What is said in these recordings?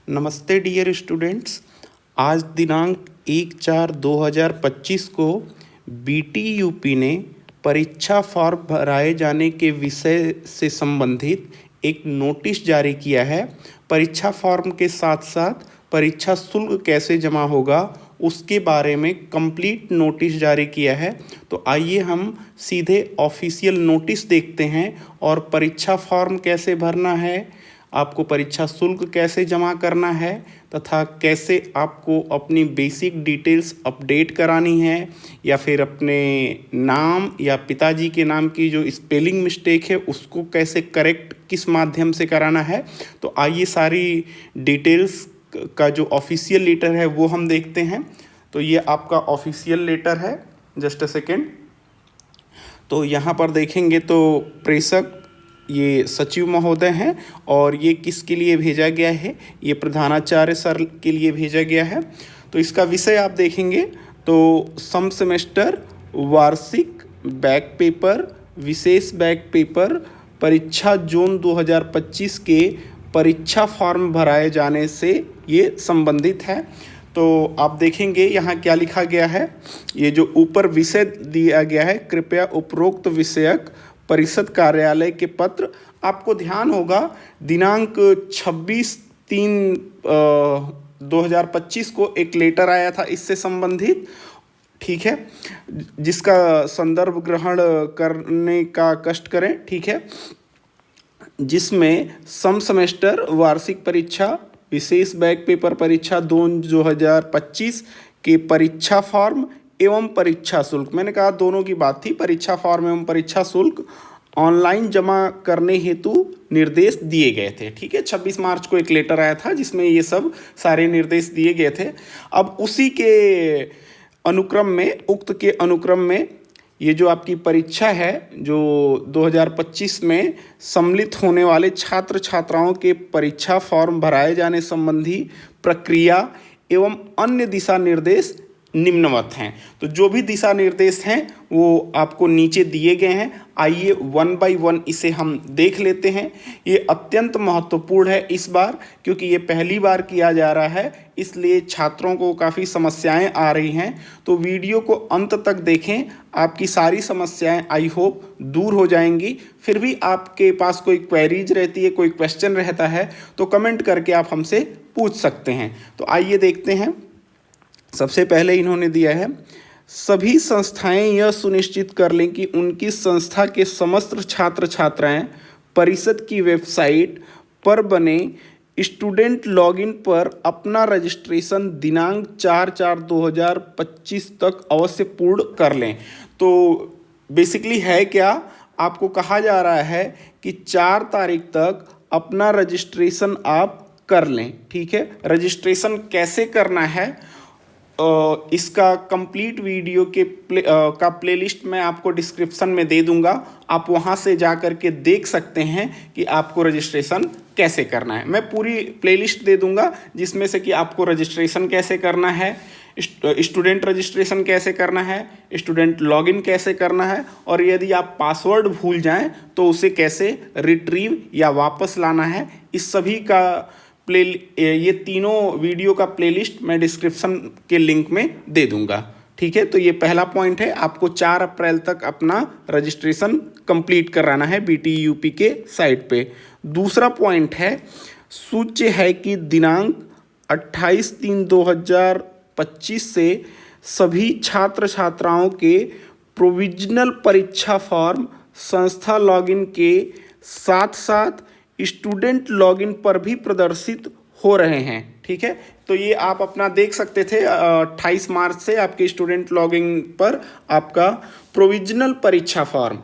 नमस्ते dear students. आज दिनांक 1/4/2025 को बीटीयूपी ने परीक्षा फॉर्म भराए जाने के विषय से संबंधित एक नोटिस जारी किया है। परीक्षा फॉर्म के साथ साथ परीक्षा शुल्क कैसे जमा होगा उसके बारे में कंप्लीट नोटिस जारी किया है। तो आइए हम सीधे ऑफिशियल नोटिस देखते हैं और परीक्षा फॉर्म कैसे भरना है, आपको परीक्षा शुल्क कैसे जमा करना है तथा कैसे आपको अपनी बेसिक डिटेल्स अपडेट करानी है या फिर अपने नाम या पिताजी के नाम की जो स्पेलिंग मिस्टेक है उसको कैसे करेक्ट किस माध्यम से कराना है। तो आइए सारी डिटेल्स का जो ऑफिशियल लेटर है वो हम देखते हैं। तो ये आपका ऑफिशियल लेटर है, जस्ट अ सेकेंड। तो यहाँ पर देखेंगे तो प्रेषक ये सचिव महोदय हैं और ये किसके लिए भेजा गया है, ये प्रधानाचार्य सर के लिए भेजा गया है। तो इसका विषय आप देखेंगे तो सम सेमेस्टर, वार्षिक, बैक पेपर, विशेष बैक पेपर, परीक्षा जोन 2025 के परीक्षा फॉर्म भराए जाने से ये संबंधित है। तो आप देखेंगे यहाँ क्या लिखा गया है, ये जो ऊपर विषय दिया गया है, कृपया उपरोक्त विषयक परिषद कार्यालय के पत्र। आपको ध्यान होगा दिनांक 26/3/2025 को एक लेटर आया था इससे संबंधित, ठीक है, जिसका संदर्भ ग्रहण करने का कष्ट करें, ठीक है, जिसमें सम सेमेस्टर, वार्षिक परीक्षा, विशेष बैक पेपर परीक्षा 2025 के परीक्षा फॉर्म एवं परीक्षा शुल्क, मैंने कहा दोनों की बात थी, परीक्षा फॉर्म एवं परीक्षा शुल्क ऑनलाइन जमा करने हेतु निर्देश दिए गए थे। ठीक है, 26 मार्च को एक लेटर आया था जिसमें ये सब सारे निर्देश दिए गए थे। अब उसी के अनुक्रम में, उक्त के अनुक्रम में ये जो आपकी परीक्षा है जो 2025 में सम्मिलित होने वाले छात्र छात्राओं के परीक्षा फॉर्म भराए जाने संबंधी प्रक्रिया एवं अन्य दिशा निर्देश निम्नवत हैं। तो जो भी दिशा निर्देश हैं वो आपको नीचे दिए गए हैं। आइए वन बाय वन इसे हम देख लेते हैं। ये अत्यंत महत्वपूर्ण है इस बार, क्योंकि ये पहली बार किया जा रहा है, इसलिए छात्रों को काफ़ी समस्याएं आ रही हैं। तो वीडियो को अंत तक देखें, आपकी सारी समस्याएं आई होप दूर हो जाएंगी। फिर भी आपके पास कोई क्वेरीज रहती है, कोई क्वेश्चन रहता है तो कमेंट करके आप हमसे पूछ सकते हैं। तो आइए देखते हैं। सबसे पहले इन्होंने दिया है, सभी संस्थाएं यह सुनिश्चित कर लें कि उनकी संस्था के समस्त छात्र छात्राएं परिषद की वेबसाइट पर बने स्टूडेंट लॉगिन पर अपना रजिस्ट्रेशन दिनांक 4/4/2025 तक अवश्य पूर्ण कर लें। तो बेसिकली है क्या, आपको कहा जा रहा है कि 4 तारीख तक अपना रजिस्ट्रेशन आप कर लें। ठीक है, रजिस्ट्रेशन कैसे करना है इसका कंप्लीट वीडियो के का प्लेलिस्ट मैं आपको डिस्क्रिप्शन में दे दूंगा। आप वहां से जा कर के देख सकते हैं कि आपको रजिस्ट्रेशन कैसे करना है। मैं पूरी प्लेलिस्ट दे दूंगा जिसमें से कि आपको रजिस्ट्रेशन कैसे करना है, स्टूडेंट रजिस्ट्रेशन कैसे करना है, स्टूडेंट लॉगिन कैसे करना है, और यदि आप पासवर्ड भूल जाएं तो उसे कैसे रिट्रीव या वापस लाना है, इस सभी का ये तीनों वीडियो का प्लेलिस्ट मैं डिस्क्रिप्शन के लिंक में दे दूंगा। ठीक है, तो ये पहला पॉइंट है, आपको 4 अप्रैल तक अपना रजिस्ट्रेशन कंप्लीट कराना है बीटीयूपी के साइट पे। दूसरा पॉइंट है, सूच्य है कि दिनांक 28/3/2025 से सभी छात्र छात्राओं के प्रोविजनल परीक्षा फॉर्म संस्था लॉगिन के साथ साथ स्टूडेंट लॉगिन पर भी प्रदर्शित हो रहे हैं। ठीक है, तो ये आप अपना देख सकते थे 28 मार्च से आपके स्टूडेंट लॉगिन पर आपका प्रोविजनल परीक्षा फॉर्म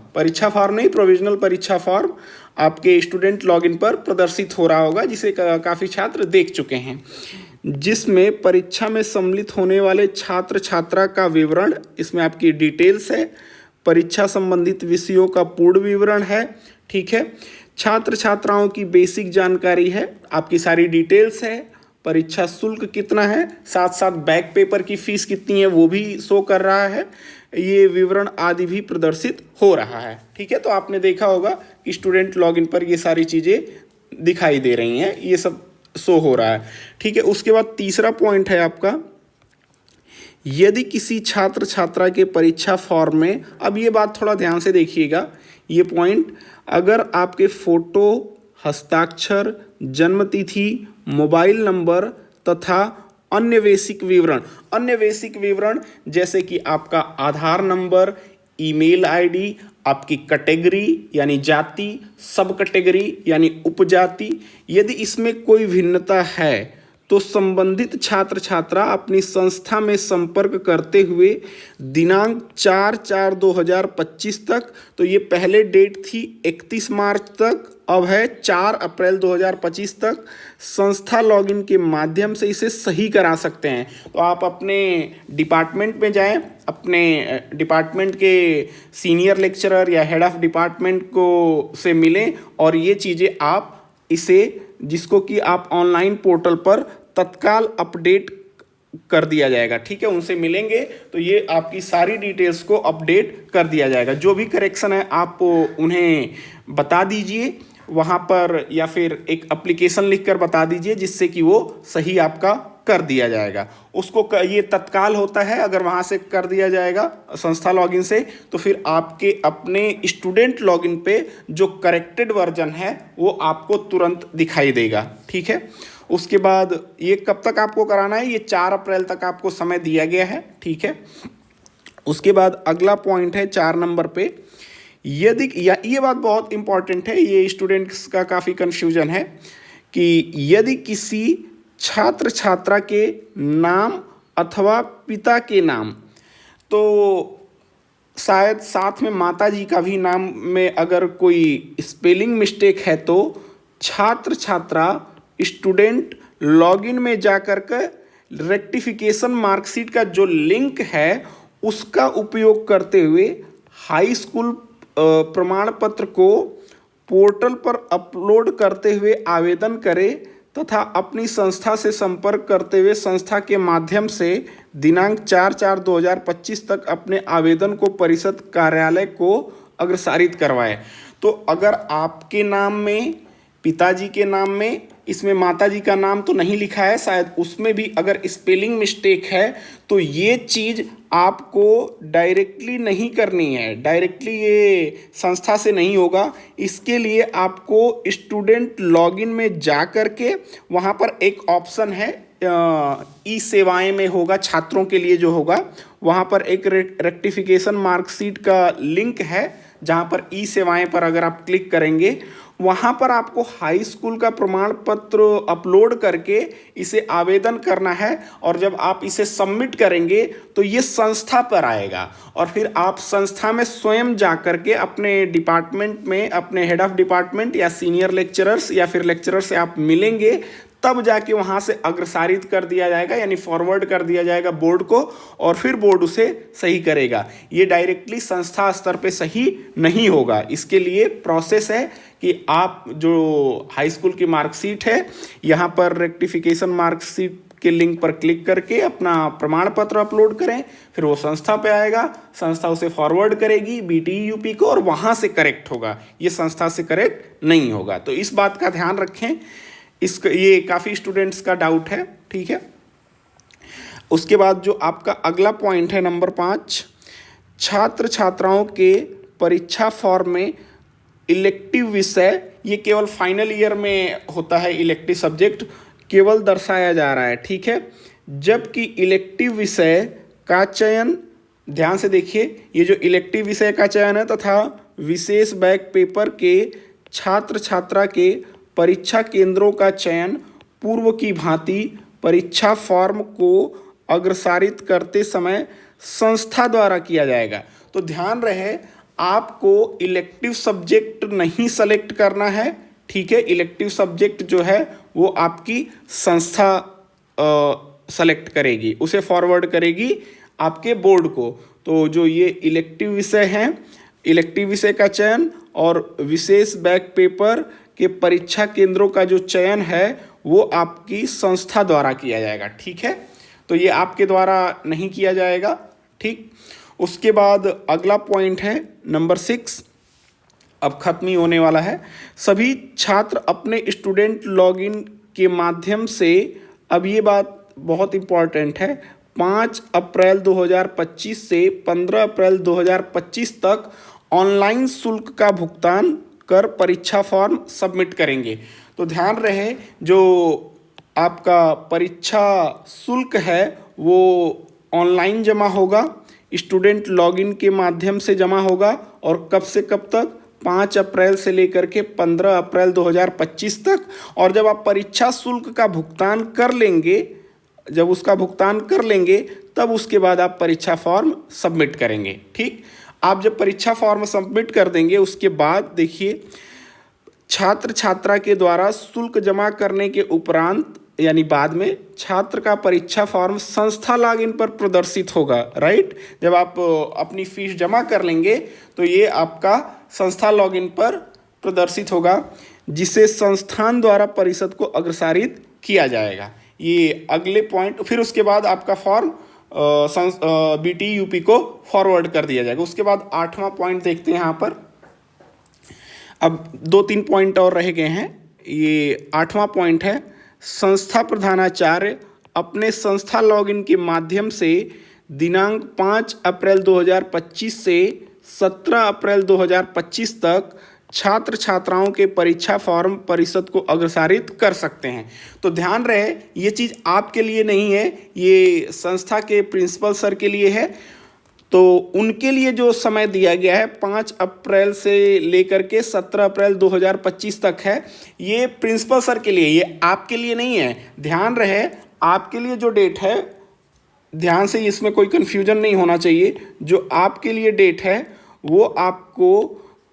नहीं, प्रोविजनल परीक्षा फॉर्म आपके स्टूडेंट लॉगिन पर प्रदर्शित हो रहा होगा, जिसे काफ़ी छात्र देख चुके हैं, जिसमें परीक्षा में सम्मिलित होने वाले छात्र छात्रा का विवरण, इसमें आपकी डिटेल्स है, परीक्षा संबंधित विषयों का पूर्ण विवरण है। ठीक है, छात्र छात्राओं की बेसिक जानकारी है, आपकी सारी डिटेल्स है, परीक्षा शुल्क कितना है, साथ साथ बैक पेपर की फीस कितनी है वो भी शो कर रहा है, ये विवरण आदि भी प्रदर्शित हो रहा है। ठीक है, तो आपने देखा होगा कि स्टूडेंट लॉगिन पर ये सारी चीज़ें दिखाई दे रही हैं, ये सब शो हो रहा है। ठीक है, उसके बाद तीसरा पॉइंट है आपका, यदि किसी छात्र छात्रा के परीक्षा फॉर्म में, अब ये बात थोड़ा ध्यान से देखिएगा, ये पॉइंट, अगर आपके फोटो, हस्ताक्षर, जन्म तिथि, मोबाइल नंबर तथा अन्य बेसिक विवरण जैसे कि आपका आधार नंबर, ईमेल आईडी, आपकी कैटेगरी यानी जाति, सब कैटेगरी यानी उपजाति, यदि इसमें कोई भिन्नता है तो संबंधित छात्र छात्रा अपनी संस्था में संपर्क करते हुए दिनांक 4/4/2025 तक, तो ये पहले डेट थी 31 मार्च तक, अब है 4 अप्रैल 2025 तक, संस्था लॉगिन के माध्यम से इसे सही करा सकते हैं। तो आप अपने डिपार्टमेंट में जाएं, अपने डिपार्टमेंट के सीनियर लेक्चरर या हेड ऑफ डिपार्टमेंट को से मिलें और ये चीज़ें आप इसे, जिसको कि आप ऑनलाइन पोर्टल पर तत्काल अपडेट कर दिया जाएगा। ठीक है, उनसे मिलेंगे तो ये आपकी सारी डिटेल्स को अपडेट कर दिया जाएगा। जो भी करेक्शन है आप उन्हें बता दीजिए वहाँ पर, या फिर एक एप्लीकेशन लिखकर बता दीजिए जिससे कि वो सही आपका कर दिया जाएगा। उसको ये तत्काल होता है, अगर वहाँ से कर दिया जाएगा संस्था लॉगिन से, तो फिर आपके अपने स्टूडेंट लॉगिन पे जो करेक्टेड वर्जन है वो आपको तुरंत दिखाई देगा। ठीक है, उसके बाद ये कब तक आपको कराना है, ये 4 अप्रैल तक आपको समय दिया गया है। ठीक है, उसके बाद अगला पॉइंट है 4 नंबर पे, यदि ये बात बहुत इंपॉर्टेंट है, ये स्टूडेंट्स का काफ़ी कन्फ्यूजन है कि यदि किसी छात्र छात्रा के नाम अथवा पिता के नाम, तो शायद साथ में माता जी का भी नाम में अगर कोई स्पेलिंग मिस्टेक है तो छात्र छात्रा स्टूडेंट लॉगिन में जाकर के रेक्टिफिकेशन मार्कशीट का जो लिंक है उसका उपयोग करते हुए हाई स्कूल प्रमाण पत्र को पोर्टल पर अपलोड करते हुए आवेदन करे तथा अपनी संस्था से संपर्क करते हुए संस्था के माध्यम से दिनांक 4/4/2025 तक अपने आवेदन को परिषद कार्यालय को अग्रसारित करवाए। तो अगर आपके नाम में, पिताजी के नाम में, इसमें माताजी का नाम तो नहीं लिखा है, शायद उसमें भी अगर स्पेलिंग मिस्टेक है तो ये चीज़ आपको डायरेक्टली नहीं करनी है, डायरेक्टली ये संस्था से नहीं होगा। इसके लिए आपको स्टूडेंट लॉगिन में जा कर के वहाँ पर एक ऑप्शन है, ई सेवाएं में होगा, छात्रों के लिए जो होगा, वहाँ पर एक रेक्टिफिकेशन मार्कशीट का लिंक है, जहाँ पर ई सेवाएं पर अगर आप क्लिक करेंगे वहाँ पर आपको हाई स्कूल का प्रमाण पत्र अपलोड करके इसे आवेदन करना है। और जब आप इसे सबमिट करेंगे तो ये संस्था पर आएगा और फिर आप संस्था में स्वयं जा कर के अपने डिपार्टमेंट में, अपने हेड ऑफ डिपार्टमेंट या सीनियर लेक्चरर्स या फिर लेक्चरर से आप मिलेंगे, तब जाके वहाँ से अग्रसारित कर दिया जाएगा, यानी फॉरवर्ड कर दिया जाएगा बोर्ड को, और फिर बोर्ड उसे सही करेगा। ये डायरेक्टली संस्था स्तर पे सही नहीं होगा। इसके लिए प्रोसेस है कि आप जो हाई स्कूल की मार्कशीट है, यहाँ पर रेक्टिफिकेशन मार्कशीट के लिंक पर क्लिक करके अपना प्रमाण पत्र अपलोड करें, फिर वो संस्था पे आएगा, संस्था उसे फॉरवर्ड करेगी BTEUP को और वहाँ से करेक्ट होगा, ये संस्था से करेक्ट नहीं होगा। तो इस बात का ध्यान रखें, ये काफ़ी स्टूडेंट्स का डाउट है। ठीक है, उसके बाद जो आपका अगला पॉइंट है नंबर 5, छात्र छात्राओं के परीक्षा फॉर्म में इलेक्टिव विषय, ये केवल फाइनल ईयर में होता है, इलेक्टिव सब्जेक्ट केवल दर्शाया जा रहा है। ठीक है, जबकि इलेक्टिव विषय का चयन, ध्यान से देखिए, ये जो इलेक्टिव विषय का चयन है तथा विशेष बैक पेपर के छात्र छात्रा के परीक्षा केंद्रों का चयन पूर्व की भांति परीक्षा फॉर्म को अग्रसारित करते समय संस्था द्वारा किया जाएगा। तो ध्यान रहे, आपको इलेक्टिव सब्जेक्ट नहीं सेलेक्ट करना है। ठीक है, इलेक्टिव सब्जेक्ट जो है वो आपकी संस्था सेलेक्ट करेगी, उसे फॉरवर्ड करेगी आपके बोर्ड को। तो जो ये इलेक्टिव विषय हैं, इलेक्टिव विषय का चयन और विशेष बैक पेपर के परीक्षा केंद्रों का जो चयन है वो आपकी संस्था द्वारा किया जाएगा। ठीक है, तो ये आपके द्वारा नहीं किया जाएगा। ठीक, उसके बाद अगला पॉइंट है नंबर 6, अब खत्म ही होने वाला है। सभी छात्र अपने स्टूडेंट लॉगिन के माध्यम से, अब ये बात बहुत इम्पॉर्टेंट है, 5 अप्रैल 2025 से 15 अप्रैल 2025 तक ऑनलाइन शुल्क का भुगतान कर परीक्षा फॉर्म सबमिट करेंगे। तो ध्यान रहे, जो आपका परीक्षा शुल्क है वो ऑनलाइन जमा होगा, स्टूडेंट लॉगिन के माध्यम से जमा होगा, और कब से कब तक, 5 अप्रैल से लेकर के 15 अप्रैल 2025 तक। और जब आप परीक्षा शुल्क का भुगतान कर लेंगे, जब उसका भुगतान कर लेंगे तब उसके बाद आप परीक्षा फॉर्म सबमिट करेंगे। ठीक, आप जब परीक्षा फॉर्म सबमिट कर देंगे उसके बाद देखिए, छात्र छात्रा के द्वारा शुल्क जमा करने के उपरांत यानी बाद में छात्र का परीक्षा फॉर्म संस्था लॉगिन पर प्रदर्शित होगा। राइट, जब आप अपनी फीस जमा कर लेंगे तो ये आपका संस्था लॉगिन पर प्रदर्शित होगा, जिसे संस्थान द्वारा परिषद को अग्रसारित किया जाएगा। ये अगले पॉइंट, फिर उसके बाद आपका फॉर्म BTE UP को फॉरवर्ड कर दिया जाएगा। उसके बाद 8वां पॉइंट देखते हैं यहाँ पर। अब 2-3 पॉइंट और रह गए हैं। ये 8वां पॉइंट है, संस्था प्रधानाचार्य अपने संस्था लॉगिन के माध्यम से दिनांक 5 अप्रैल 2025 से 17 अप्रैल 2025 तक छात्र छात्राओं के परीक्षा फॉर्म परिषद को अग्रसारित कर सकते हैं। तो ध्यान रहे, ये चीज़ आपके लिए नहीं है, ये संस्था के प्रिंसिपल सर के लिए है। तो उनके लिए जो समय दिया गया है 5 अप्रैल से लेकर के 17 अप्रैल 2025 तक है, ये प्रिंसिपल सर के लिए, ये आपके लिए नहीं है। ध्यान रहे, आपके लिए जो डेट है, ध्यान से, इसमें कोई कन्फ्यूजन नहीं होना चाहिए। जो आपके लिए डेट है वो आपको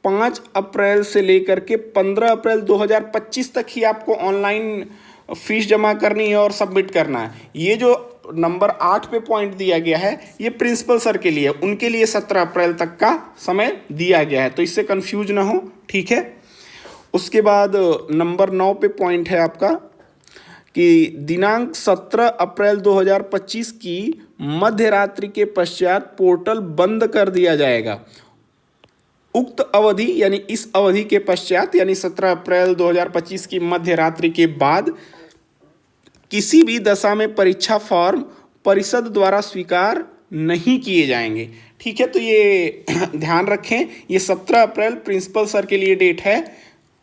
5 अप्रैल से लेकर के 15 अप्रैल 2025 तक ही आपको ऑनलाइन फीस जमा करनी है और सबमिट करना है। ये जो नंबर 8 पे पॉइंट दिया गया है ये प्रिंसिपल सर के लिए, उनके लिए 17 अप्रैल तक का समय दिया गया है, तो इससे कंफ्यूज ना हो। ठीक है, उसके बाद नंबर 9 पे पॉइंट है आपका कि दिनांक 17 अप्रैल 2025 की मध्य रात्रि के पश्चात पोर्टल बंद कर दिया जाएगा। उक्त अवधि यानी इस अवधि के पश्चात यानी 17 अप्रैल 2025 की मध्य रात्रि के बाद किसी भी दशा में परीक्षा फॉर्म परिषद द्वारा स्वीकार नहीं किए जाएंगे। ठीक है, तो ये ध्यान रखें, ये 17 अप्रैल प्रिंसिपल सर के लिए डेट है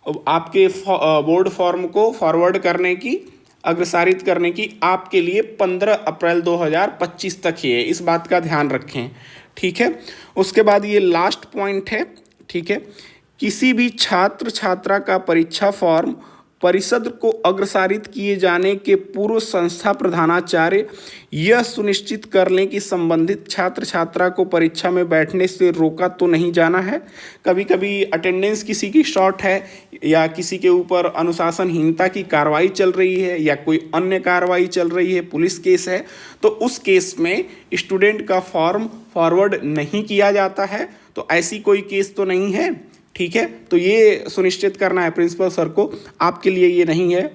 आपके बोर्ड फॉर्म को फॉरवर्ड करने की, अग्रसारित करने की। आपके लिए 15 अप्रैल 2025 तक ही है, इस बात का ध्यान रखें। ठीक है, उसके बाद ये लास्ट पॉइंट है। ठीक है, किसी भी छात्र छात्रा का परीक्षा फॉर्म परिषद को अग्रसारित किए जाने के पूर्व संस्था प्रधानाचार्य यह सुनिश्चित कर लें कि संबंधित छात्र छात्रा को परीक्षा में बैठने से रोका तो नहीं जाना है। कभी कभी अटेंडेंस किसी की शॉर्ट है या किसी के ऊपर अनुशासनहीनता की कार्रवाई चल रही है या कोई अन्य कार्रवाई चल रही है, पुलिस केस है, तो उस केस में स्टूडेंट का फॉर्म फॉरवर्ड नहीं किया जाता है। तो ऐसी कोई केस तो नहीं है। ठीक है, तो ये सुनिश्चित करना है प्रिंसिपल सर को, आपके लिए ये नहीं है।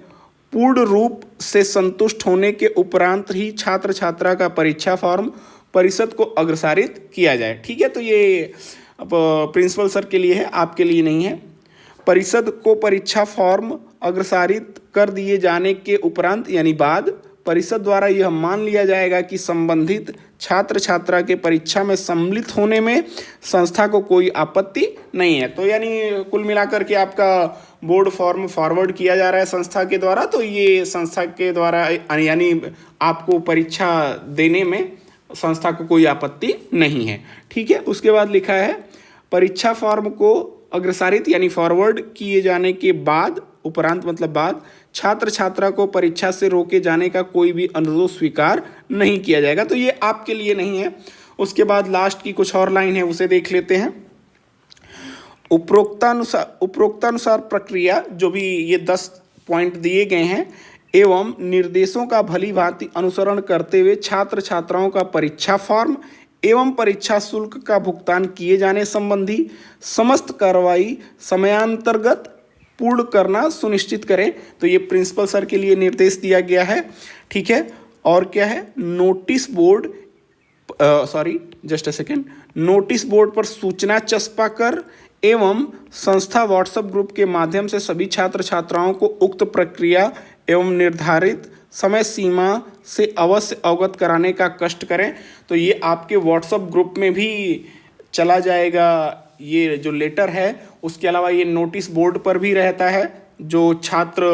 पूर्ण रूप से संतुष्ट होने के उपरांत ही छात्र छात्रा का परीक्षा फॉर्म परिषद को अग्रसारित किया जाए। ठीक है, तो ये प्रिंसिपल सर के लिए है, आपके लिए नहीं है। परिषद को परीक्षा फॉर्म अग्रसारित कर दिए जाने के उपरांत यानी बाद परिषद द्वारा यह मान लिया जाएगा कि संबंधित छात्र छात्रा के परीक्षा में सम्मिलित होने में संस्था को कोई आपत्ति नहीं है। तो यानी कुल मिलाकर के आपका बोर्ड फॉर्म फॉरवर्ड किया जा रहा है संस्था के द्वारा, तो ये संस्था के द्वारा यानी आपको परीक्षा देने में संस्था को कोई आपत्ति नहीं है। ठीक है, उसके बाद लिखा है परीक्षा फॉर्म को अग्रसारित यानी फॉरवर्ड किए जाने के बाद, उपरांत मतलब बाद, छात्र छात्रा को परीक्षा से रोके जाने का कोई भी अनुरोध स्वीकार नहीं किया जाएगा। तो ये आपके लिए नहीं है। उसके बाद लास्ट की कुछ और लाइन है, उसे देख लेते हैं। उपरोक्तानुसार प्रक्रिया, जो भी ये 10 पॉइंट दिए गए हैं, एवं निर्देशों का भली भांति अनुसरण करते हुए छात्र छात्राओं का परीक्षा फॉर्म एवं परीक्षा शुल्क का भुगतान किए जाने संबंधी समस्त कार्रवाई समयांतर्गत पूर्ण करना सुनिश्चित करें। तो ये प्रिंसिपल सर के लिए निर्देश दिया गया है। ठीक है, और क्या है, नोटिस बोर्ड नोटिस बोर्ड पर सूचना चस्पा कर एवं संस्था व्हाट्सएप ग्रुप के माध्यम से सभी छात्र छात्राओं को उक्त प्रक्रिया एवं निर्धारित समय सीमा से अवश्य अवगत कराने का कष्ट करें। तो ये आपके व्हाट्सएप ग्रुप में भी चला जाएगा ये जो लेटर है। उसके अलावा ये नोटिस बोर्ड पर भी रहता है। जो छात्र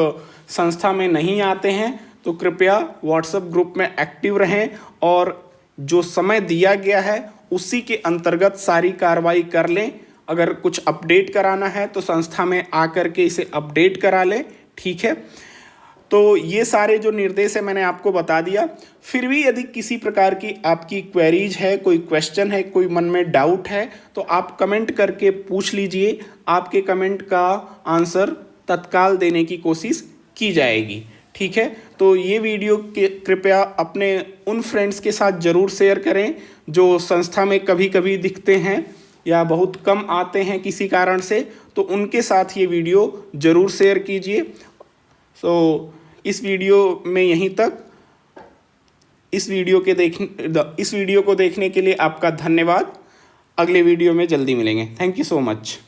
संस्था में नहीं आते हैं तो कृपया व्हाट्सएप ग्रुप में एक्टिव रहें और जो समय दिया गया है उसी के अंतर्गत सारी कार्रवाई कर लें। अगर कुछ अपडेट कराना है तो संस्था में आकर के इसे अपडेट करा लें, ठीक है। तो ये सारे जो निर्देश है मैंने आपको बता दिया। फिर भी यदि किसी प्रकार की आपकी क्वेरीज है, कोई क्वेश्चन है, कोई मन में डाउट है तो आप कमेंट करके पूछ लीजिए। आपके कमेंट का आंसर तत्काल देने की कोशिश की जाएगी, ठीक है। तो ये वीडियो के कृपया अपने उन फ्रेंड्स के साथ ज़रूर शेयर करें जो संस्था में कभी कभी दिखते हैं या बहुत कम आते हैं किसी कारण से, तो उनके साथ ये वीडियो ज़रूर शेयर कीजिए। तो इस वीडियो में यहीं तक। इस वीडियो को देखने के लिए आपका धन्यवाद। अगले वीडियो में जल्दी मिलेंगे। Thank you so much.